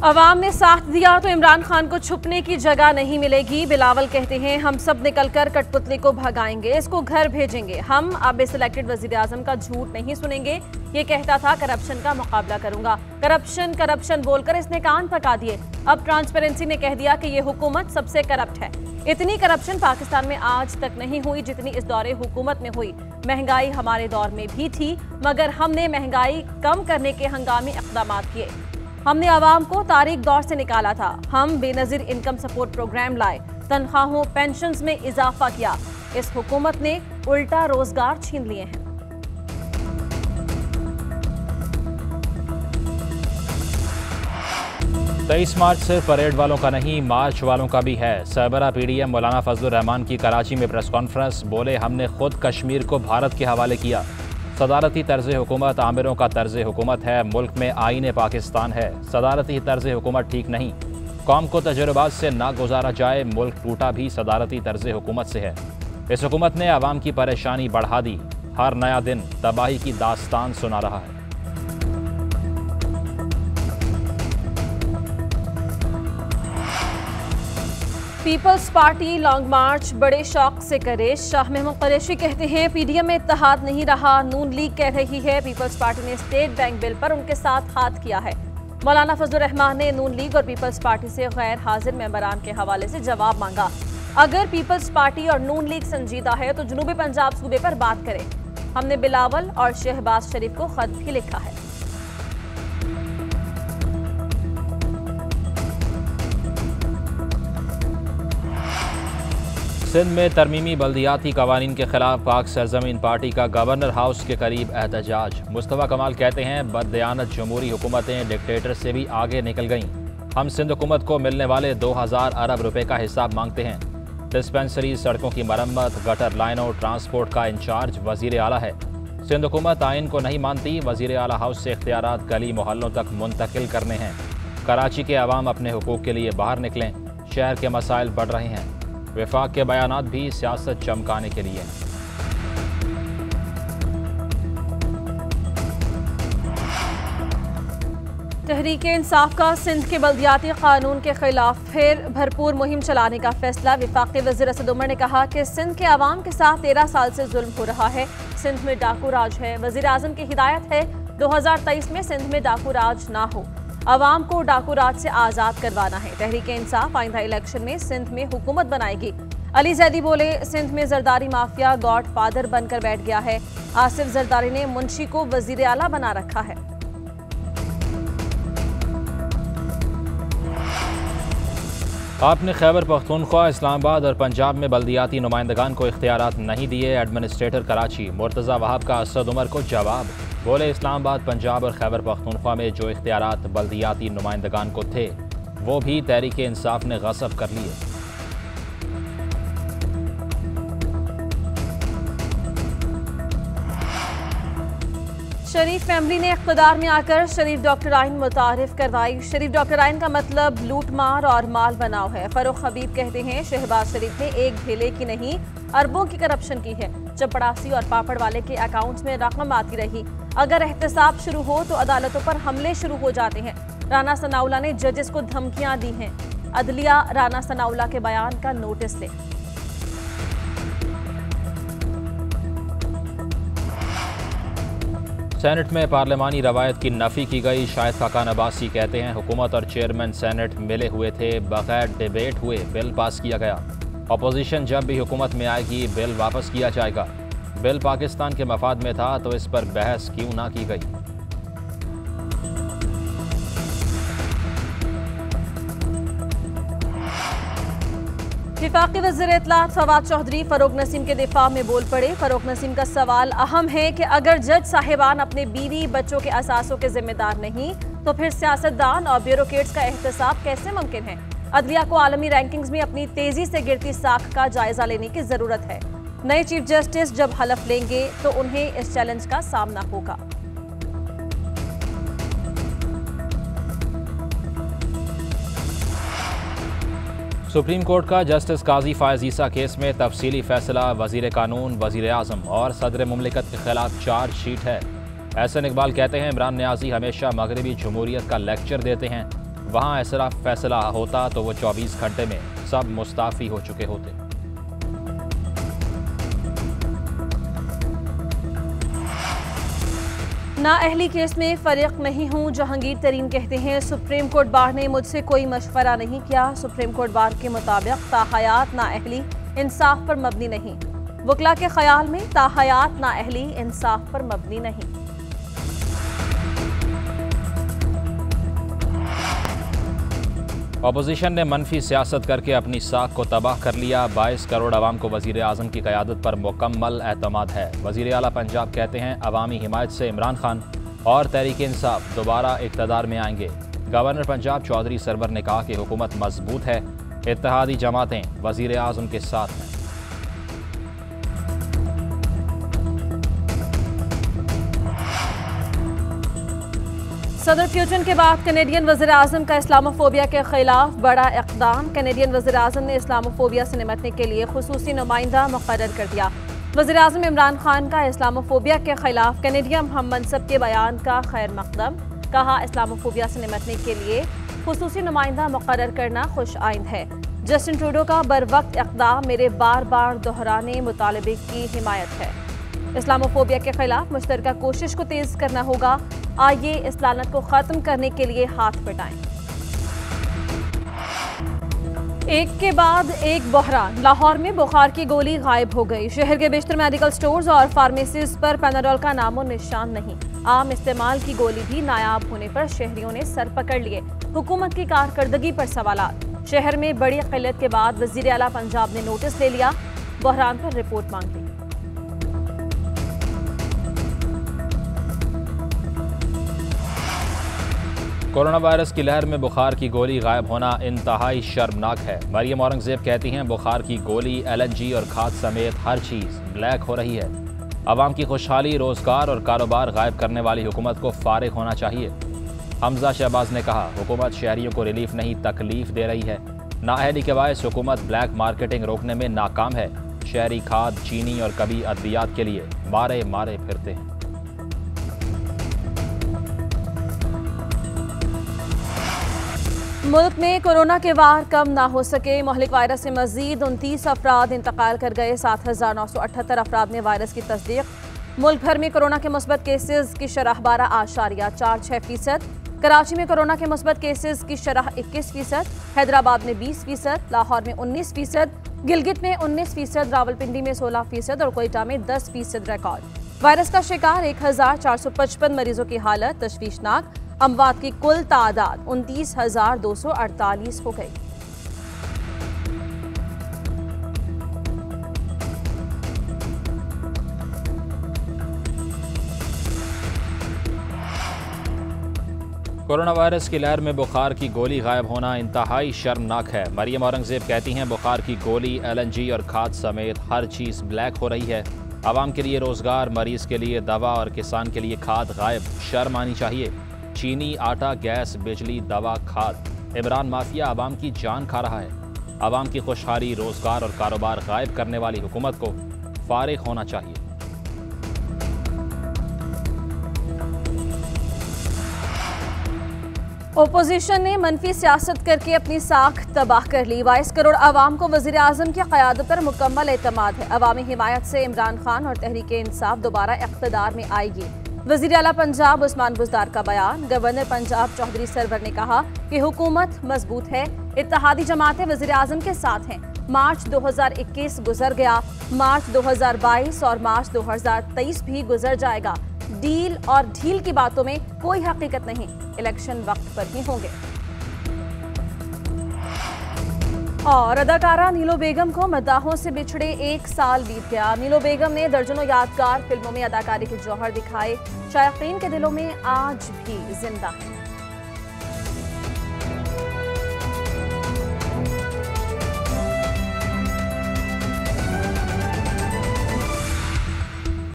अवाम ने साथ दिया तो इमरान खान को छुपने की जगह नहीं मिलेगी। बिलावल कहते हैं हम सब निकलकर कठपुतली को भगाएंगे, इसको घर भेजेंगे। हम अब इस इलेक्टेड वजीर आजम का झूठ नहीं सुनेंगे। ये कहता था करप्शन का मुकाबला करूंगा, करप्शन करप्शन बोलकर इसने कान पका दिए। अब ट्रांसपेरेंसी ने कह दिया कि ये हुकूमत सबसे करप्ट है। इतनी करप्शन पाकिस्तान में आज तक नहीं हुई जितनी इस दौरे हुकूमत में हुई। महंगाई हमारे दौर में भी थी, मगर हमने महंगाई कम करने के हंगामी इक़दाम किए। हमने आवाम को तारीख दौर से निकाला था। हम बेनज़ीर इनकम सपोर्ट प्रोग्राम लाए, तनख्वाहों पेंशन्स में इजाफा किया। इस हुकूमत ने उल्टा रोजगार छीन लिए हैं। तेईस मार्च सिर्फ परेड वालों का नहीं, मार्च वालों का भी है। सरबरा PDM मौलाना फजलुर रहमान की कराची में प्रेस कॉन्फ्रेंस। बोले हमने खुद कश्मीर को भारत के हवाले किया। सदारती तर्ज हुकूमत आमिरों का तर्ज हुकूमत है। मुल्क में आईन पाकिस्तान है। सदारती तर्ज हुकूमत ठीक नहीं। कौम को तजुर्बात से ना गुजारा जाए। मुल्क टूटा भी सदारती तर्ज हुकूमत से है। इस हुकूमत ने आवाम की परेशानी बढ़ा दी। हर नया दिन तबाही की दास्तान सुना रहा है। पीपल्स पार्टी लॉन्ग मार्च बड़े शौक से करे। शाह महमूद कुरैशी कहते हैं PDM में इत्तेहाद नहीं रहा। नून लीग कह रही है पीपल्स पार्टी ने स्टेट बैंक बिल पर उनके साथ हाथ किया है। मौलाना फजलुर रहमान ने नून लीग और पीपल्स पार्टी से गैर हाजिर मेंबरान के हवाले से जवाब मांगा। अगर पीपल्स पार्टी और नून लीग संजीदा है तो जनूबी पंजाब सूबे पर बात करें। हमने बिलावल और शहबाज शरीफ को खत भी लिखा है। सिंध में तरमीमी बल्दियाती कवानीन के खिलाफ पाक सरजमीन पार्टी का गवर्नर हाउस के करीब एहतजाज। मुस्तफा कमाल कहते हैं बददयानत जमहूरी हुकूमतें डिक्टेटर से भी आगे निकल गईं। हम सिंध हुकूमत को मिलने वाले 2000 अरब रुपए का हिसाब मांगते हैं। डिस्पेंसरी, सड़कों की मरम्मत, गटर लाइनों, ट्रांसपोर्ट का इंचार्ज वजीर आला है। सिंध हुकूमत आइन को नहीं मानती। वजीर आला हाउस से इख्तियारात गली मोहल्लों तक मुंतकिल करने हैं। कराची के अवाम अपने हुकूक के लिए बाहर निकलें। शहर के मसाइल बढ़ रहे हैं। वफाक के बयानात भी सियासत चमकाने के लिए। तहरीक इंसाफ का सिंध के बल्दियाती कानून के खिलाफ फिर भरपूर मुहिम चलाने का फैसला। वफाकी वज़ीर असद उमर ने कहा कि सिंध के अवाम के साथ 13 साल से जुल्म हो रहा है। सिंध में डाकू राज है। वज़ीर आज़म की हिदायत है 2023 में सिंध में डाकू राज ना हो। अवाम को डाकू राज से आज़ाद करवाना है। तहरीक इंसाफ आइंदा इलेक्शन में सिंध में हुकूमत बनाएगी। अली जैदी बोले सिंध में जरदारी माफिया गॉड फादर बनकर बैठ गया है। आसिफ जरदारी ने मुंशी को वजीर आला बना रखा है। आपने खैबर पख्तूनख्वा, इस्लामाबाद और पंजाब में बल्दियाती नुमाइंदगान को इख्तियारात नहीं दिए। एडमिनिस्ट्रेटर कराची मुर्तज़ा वहाब का असद उमर को जवाब। बोले इस्लामाबाद, पंजाब और खैबर पख्तूनख्वा में जो इख्तियारात बल्दियाती नुमाइंदगान को थे वो भी तहरीक इंसाफ ने गसब कर लिए। शरीफ फैमिली ने इख्तिदार में आकर शरीफ डॉक्टर आइन मुतारिफ करवाई। शरीफ डॉक्टर आइन का मतलब लूट मार और माल बनाव है। फरूख हबीब कहते हैं शहबाज शरीफ ने एक ढेले की नहीं अरबों की करप्शन की है। चपड़ासी और पापड़ वाले के अकाउंट्स में रकम आती रही। अगर एहतसाब शुरू हो तो अदालतों पर हमले शुरू हो जाते हैं। राना सनाउल्लाह ने जजेस को धमकियां दी हैं। अदलिया राना सनाउल्लाह के बयान का नोटिस ले। सेनेट में पार्लिमानी रवायत की नफ़ी की गई। शाहिद खाकान अब्बासी कहते हैं हुकूमत और चेयरमैन सेनेट मिले हुए थे, बगैर डिबेट हुए बिल पास किया गया। अपोजिशन जब भी हुकूमत में आएगी बिल वापस किया जाएगा। बिल पाकिस्तान के मफाद में था तो इस पर बहस क्यों ना की गई। वफाकी वज़ीर इत्तलात फवाद चौधरी फरूक नसीम के दिफा में बोल पड़े। फरूक नसीम का सवाल अहम है कि अगर जज साहिबान अपने बीवी बच्चों के असासों के जिम्मेदार नहीं तो फिर सियासतदान और ब्यूरोक्रेट्स का एहतसाब कैसे मुमकिन है। अदलिया को आलमी रैंकिंग्स में अपनी तेजी से गिरती साख का जायजा लेने की जरूरत है। नए चीफ जस्टिस जब हलफ लेंगे तो उन्हें इस चैलेंज का सामना होगा। सुप्रीम कोर्ट का जस्टिस काजी फायज ईसा केस में तफसीली फैसला। वजीर कानून, वजीर आज़म और सदर मुमलिकत के खिलाफ चार्जशीट है। एहसन इकबाल कहते हैं इमरान नियाज़ी हमेशा मगरबी जमहूरियत का लेक्चर देते हैं। वहाँ ऐसा फैसला होता तो वो 24 घंटे में सब मुस्ताफ़ी हो चुके होते। नाअहली केस में फरीक नहीं हूं, जहांगीर तरीन कहते हैं सुप्रीम कोर्ट बार ने मुझसे कोई मशवरा नहीं किया। सुप्रीम कोर्ट बार के मुताबिक ताहयात नाअहली इंसाफ पर मबनी नहीं। वकला के ख्याल में ताहयात नाअहली इंसाफ पर मबनी नहीं। अपोजिशन ने मनफी सियासत करके अपनी साख को तबाह कर लिया। 22 करोड़ अवाम को वज़ीर आज़म की क़यादत पर मुकम्मल एतमाद है। वज़ीर आला पंजाब कहते हैं अवामी हिमायत से इमरान खान और तहरीक इंसाफ दोबारा इक़्तिदार में आएंगे। गवर्नर पंजाब चौधरी सरवर ने कहा कि हुकूमत मजबूत है, इत्तेहादी जमातें वज़ीर आज़म के साथ हैं। सदर पुतिन के बाद कैनेडियन वज़ीर आज़म का इस्लामोफोबिया के खिलाफ बड़ा इक़दाम। कैनेडियन वज़ीर आज़म ने इस्लामोफोबिया से निपटने के लिए खुसूसी नुमाइंदा मुक़र्रर कर दिया। वज़ीर आज़म इमरान खान का इस्लामोफोबिया के खिलाफ कैनेडियन हम मनसब के बयान का खैर मकदम। कहा इस्लामोफोबिया से निपटने के लिए खुसूसी नुमाइंदा मुक़र्रर करना खुश आइंद है। जस्टिन ट्रूडो का बर वक्त इक़दाम मेरे बार बार दोहराने मुतालबे की हिमायत है। इस्लामोफोबिया के खिलाफ मुश्तरका कोशिश को तेज करना होगा। आइए इस लानत को खत्म करने के लिए हाथ बटाएं। एक के बाद एक बहरान। लाहौर में बुखार की गोली गायब हो गई। शहर के बेशतर मेडिकल स्टोर्स और फार्मेसीज पर पैनाडोल का नामो निशान नहीं। आम इस्तेमाल की गोली भी नायाब होने पर शहरियों ने सर पकड़ लिए। हुकूमत की कारकर्दगी पर सवालात। शहर में बड़ी किल्लत के बाद वज़ीर आला पंजाब ने नोटिस ले लिया, बहरान पर रिपोर्ट मांग ली। कोरोना वायरस की लहर में बुखार की गोली गायब होना इंतहाई शर्मनाक है। मरियम औरंगजेब कहती हैं बुखार की गोली, LNG और खाद समेत हर चीज़ ब्लैक हो रही है। आवाम की खुशहाली, रोज़गार और कारोबार गायब करने वाली हुकूमत को फारिग होना चाहिए। हमजा शहबाज ने कहा हुकूमत शहरियों को रिलीफ नहीं तकलीफ दे रही है। नाअहली के बायस हुकूमत ब्लैक मार्केटिंग रोकने में नाकाम है। शहरी खाद, चीनी और कभी अद्वियात के लिए मारे मारे फिरते हैं। मुल्क में कोरोना के वार कम ना हो सके। मोहलिक वायरस से मजीद 29 अफराद इंतकाल कर गए। 7,978 अफराद ने वायरस की तस्दीक। मुल्क भर में कोरोना के मुस्बत केसेस की शरह 12.46%। कराची में कोरोना के मुस्बत केसेस की शरह 21%। हैदराबाद में 20%, लाहौर में 19%, गिलगित में 19%, रावलपिंडी में 16% और कोयटा में 10% रिकॉर्ड। वायरस का शिकार 1,455 मरीजों की हालत तशवीशनाक। अमवात की कुल तादाद 29,248 हो गई। कोरोना वायरस की लहर में बुखार की गोली गायब होना इंतहाई शर्मनाक है। मरियम औरंगजेब कहती हैं बुखार की गोली, LNG और खाद समेत हर चीज़ ब्लैक हो रही है। आवाम के लिए रोज़गार, मरीज़ के लिए दवा और किसान के लिए खाद गायब। शर्म आनी चाहिए। चीनी, आटा, गैस, बिजली, दवा, खाद। इमरान माफिया आवाम की जान खा रहा है। आवाम की खुशहाली, रोज़गार और कारोबार गायब करने वाली हुकूमत को फारिग होना चाहिए। ओपोजिशन ने मनफी सियासत करके अपनी साख तबाह कर ली। 22 करोड़ आवाम को वज़ीर आज़म की क़यादत पर मुकम्मल एतमाद है। अवामी हिमायत से इमरान खान और तहरीक इंसाफ दोबारा इक़्तिदार में आएगी। वज़ीर आला पंजाब उस्मान बुज़दार का बयान। गवर्नर पंजाब चौधरी सरवर ने कहा कि हुकूमत मजबूत है, इत्तेहादी जमातें वज़ीर आज़म के साथ हैं। मार्च 2021 गुजर गया, मार्च 2022 और मार्च 2023 भी गुजर जाएगा। डील और ढील की बातों में कोई हकीकत नहीं। इलेक्शन वक्त पर ही होंगे। और अदाकारा नीलो बेगम को मद्दाहों से बिछड़े 1 साल बीत गया। नीलो बेगम ने दर्जनों यादगार फिल्मों में अदाकारी के जौहर दिखाए। शायकीन के दिलों में आज भी जिंदा है।